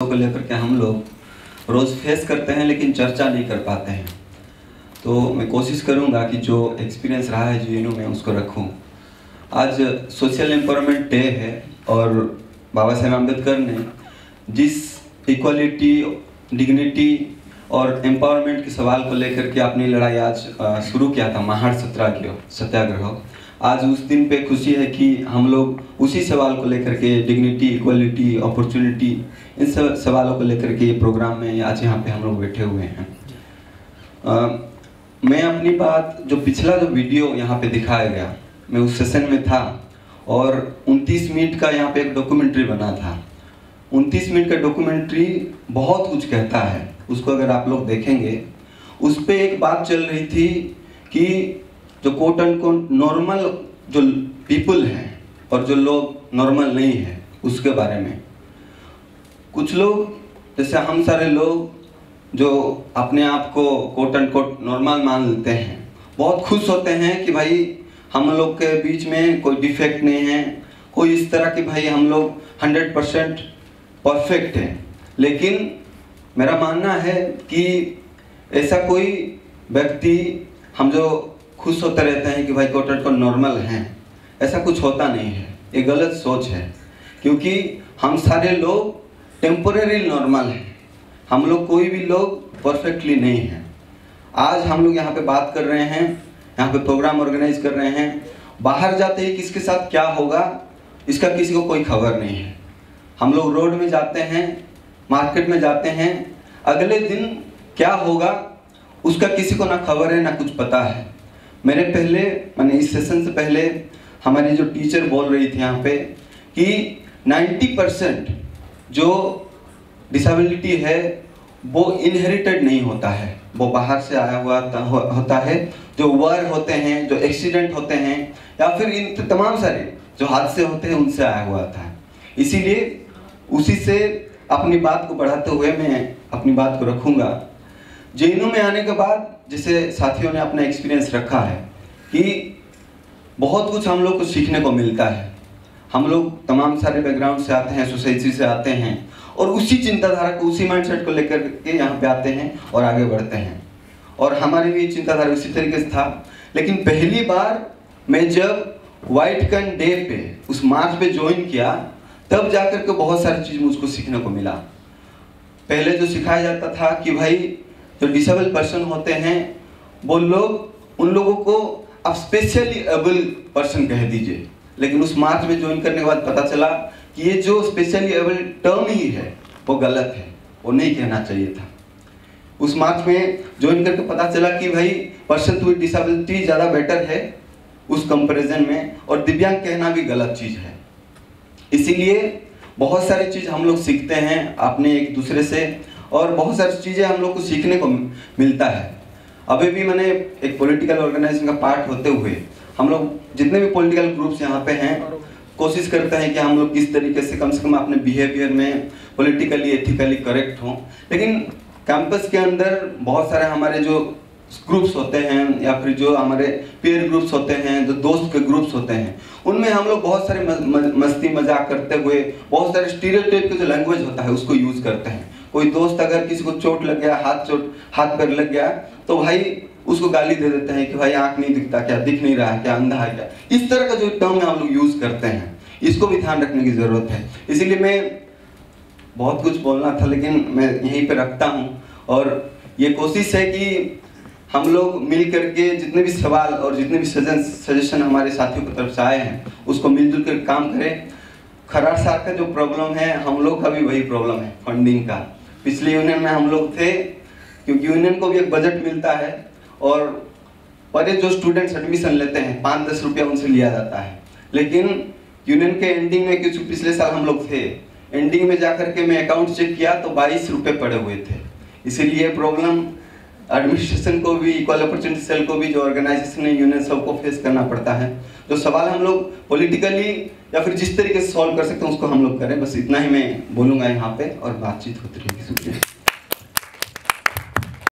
को लेकर के हम लोग रोज़ फेस करते हैं लेकिन चर्चा नहीं कर पाते हैं। तो मैं कोशिश करूंगा कि जो एक्सपीरियंस रहा है जीएनयू में उसको रखूं। आज सोशल एम्पावरमेंट डे है और बाबा साहेब अम्बेडकर ने जिस इक्वालिटी, डिग्निटी और एम्पावरमेंट के सवाल को लेकर के अपनी लड़ाई आज शुरू किया था, महार सत्याग्रह। आज उस दिन पे खुशी है कि हम लोग उसी सवाल को लेकर के, डिग्निटी, इक्वालिटी, अपॉर्चुनिटी, इन सब सवालों को लेकर के ये प्रोग्राम में आज यहाँ पे हम लोग बैठे हुए हैं। मैं अपनी बात, जो पिछला जो वीडियो यहाँ पे दिखाया गया, मैं उस सेशन में था और 29 मिनट का यहाँ पे एक डॉक्यूमेंट्री बना था। 29 मिनट का डॉक्यूमेंट्री बहुत कुछ कहता है। उसको अगर आप लोग देखेंगे, उस पर एक बात चल रही थी कि जो कोट एंड कोट नॉर्मल जो पीपल हैं और जो लोग नॉर्मल नहीं है, उसके बारे में कुछ लोग, जैसे हम सारे लोग जो अपने आप को कोट एंड कोट नॉर्मल मान लेते हैं, बहुत खुश होते हैं कि भाई हम लोग के बीच में कोई डिफेक्ट नहीं है, कोई इस तरह की भाई हम लोग 100% परफेक्ट हैं। लेकिन मेरा मानना है कि ऐसा कोई व्यक्ति, हम जो खुश होते रहते हैं कि भाई कोट एंड कोट नॉर्मल हैं, ऐसा कुछ होता नहीं है। ये गलत सोच है, क्योंकि हम सारे लोग टेम्पोरेरी नॉर्मल हैं। हम लोग कोई भी लोग परफेक्टली नहीं हैं। आज हम लोग यहाँ पे बात कर रहे हैं, यहाँ पे प्रोग्राम ऑर्गेनाइज कर रहे हैं। बाहर जाते ही किसके साथ क्या होगा इसका किसी को कोई खबर नहीं है। हम लोग रोड में जाते हैं, मार्केट में जाते हैं, अगले दिन क्या होगा उसका किसी को ना खबर है ना कुछ पता है। मैंने इस सेशन से पहले हमारी जो टीचर बोल रही थी यहाँ पे कि 90% जो डिसेबिलिटी है वो इनहेरिटेड नहीं होता है, वो बाहर से आया हुआ होता है। जो वार होते हैं, जो एक्सीडेंट होते हैं, या फिर इन तमाम सारे जो हादसे होते हैं उनसे आया हुआ था। इसीलिए उसी से अपनी बात को बढ़ाते हुए मैं अपनी बात को रखूँगा। जेएनयू में आने के बाद जैसे साथियों ने अपना एक्सपीरियंस रखा है कि बहुत कुछ हम लोग को सीखने को मिलता है। हम लोग तमाम सारे बैकग्राउंड से आते हैं, सोसाइटी से आते हैं और उसी चिंताधारा को, उसी माइंडसेट को लेकर के यहाँ पे आते हैं और आगे बढ़ते हैं। और हमारी भी चिंताधारा उसी तरीके से था। लेकिन पहली बार मैं जब व्हाइट कैन डे पे, उस मार्च पे ज्वाइन किया, तब जाकर के बहुत सारी चीज़ मुझको सीखने को मिला। पहले जो सिखाया जाता था कि भाई जो डिसेबल पर्सन होते हैं वो लोग, उन लोगों को आप स्पेशली एबल पर्सन कह दीजिए। लेकिन उस मार्च में ज्वाइन करने के बाद पता चला कि ये जो स्पेशली एबल टर्म ही है वो गलत है, वो नहीं कहना चाहिए था। उस मार्च में ज्वाइन करके पता चला कि भाई पर्सन विद डिसेबिलिटी ज़्यादा बेटर है उस कंपैरिजन में, और दिव्यांग कहना भी गलत चीज़ है। इसीलिए बहुत सारी चीज़ हम लोग सीखते हैं अपने एक दूसरे से, और बहुत सारी चीज़ें हम लोग को सीखने को मिलता है। अभी भी मैंने एक पॉलिटिकल ऑर्गेनाइजेशन का पार्ट होते हुए, हम लोग जितने भी पॉलिटिकल ग्रुप्स यहाँ पे हैं, कोशिश करते हैं कि हम लोग किस तरीके से कम अपने बिहेवियर में पॉलिटिकली, एथिकली करेक्ट हों। लेकिन कैंपस के अंदर बहुत सारे हमारे जो ग्रुप्स होते हैं, या फिर जो हमारे पीयर ग्रुप्स होते हैं, जो दोस्त के ग्रुप्स होते हैं, उनमें हम लोग बहुत सारे मस्ती मजाक करते हुए बहुत सारे स्टीरियोटाइप के जो लैंग्वेज होता है उसको यूज़ करते हैं। कोई दोस्त अगर किसी को चोट लग गया, हाथ पैर लग गया, तो भाई उसको गाली दे देते हैं कि भाई आँख नहीं दिखता क्या, दिख नहीं रहा है क्या, अंधा है क्या। इस तरह का जो टर्म हम लोग यूज़ करते हैं, इसको भी ध्यान रखने की ज़रूरत है। इसीलिए मैं बहुत कुछ बोलना था लेकिन मैं यहीं पे रखता हूँ। और ये कोशिश है कि हम लोग मिल करके जितने भी सवाल और जितने भी सजेशन हमारे साथियों की तरफ से आए हैं उसको मिलजुल कर काम करें। खराड़ साहब का जो प्रॉब्लम है, हम लोग का भी वही प्रॉब्लम है, फंडिंग का। पिछले यूनियन में हम लोग थे, क्योंकि यूनियन को भी एक बजट मिलता है और पर जो स्टूडेंट्स एडमिशन लेते हैं 5-10 रुपया उनसे लिया जाता है। लेकिन यूनियन के एंडिंग में, क्योंकि पिछले साल हम लोग थे, एंडिंग में जाकर के मैं अकाउंट चेक किया तो 22 रुपये पड़े हुए थे। इसीलिए प्रॉब्लम एडमिनिस्ट्रेशन को भी, इक्वल अपॉर्चुनिटी सेल को भी, जो ऑर्गेनाइजेशन है, यूनियन, सबको फेस करना पड़ता है। जो सवाल हम लोग पॉलिटिकली या फिर जिस तरीके से सॉल्व कर सकते हैं उसको हम लोग करें। बस इतना ही मैं बोलूँगा यहाँ पे, और बातचीत होती रहेगी। शुक्रिया।